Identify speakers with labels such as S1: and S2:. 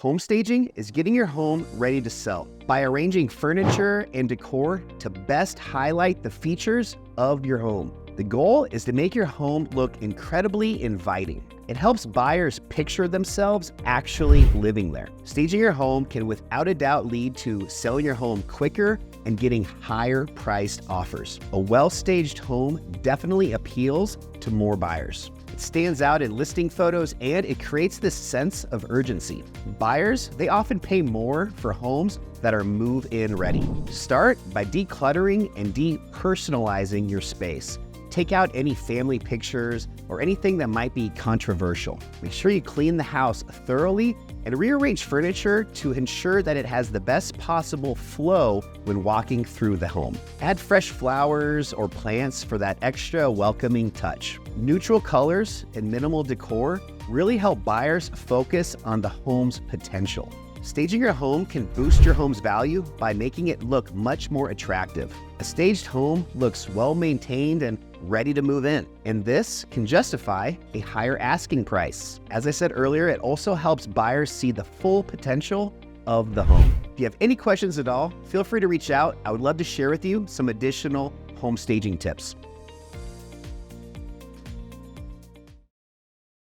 S1: Home staging is getting your home ready to sell by arranging furniture and decor to best highlight the features of your home. The goal is to make your home look incredibly inviting. It helps buyers picture themselves actually living there. Staging your home can without a doubt lead to selling your home quicker and getting higher priced offers. A well-staged home definitely appeals to more buyers. It stands out in listing photos and it creates this sense of urgency. Buyers, they often pay more for homes that are move-in ready. Start by decluttering and depersonalizing your space. Take out any family pictures or anything that might be controversial. Make sure you clean the house thoroughly and rearrange furniture to ensure that it has the best possible flow when walking through the home. Add fresh flowers or plants for that extra welcoming touch. Neutral colors and minimal decor really help buyers focus on the home's potential. Staging your home can boost your home's value by making it look much more attractive. A staged home looks well-maintained and ready to move in, and this can justify a higher asking price. As I said earlier, it also helps buyers see the full potential of the home. If you have any questions at all, feel free to reach out. I would love to share with you some additional home staging tips.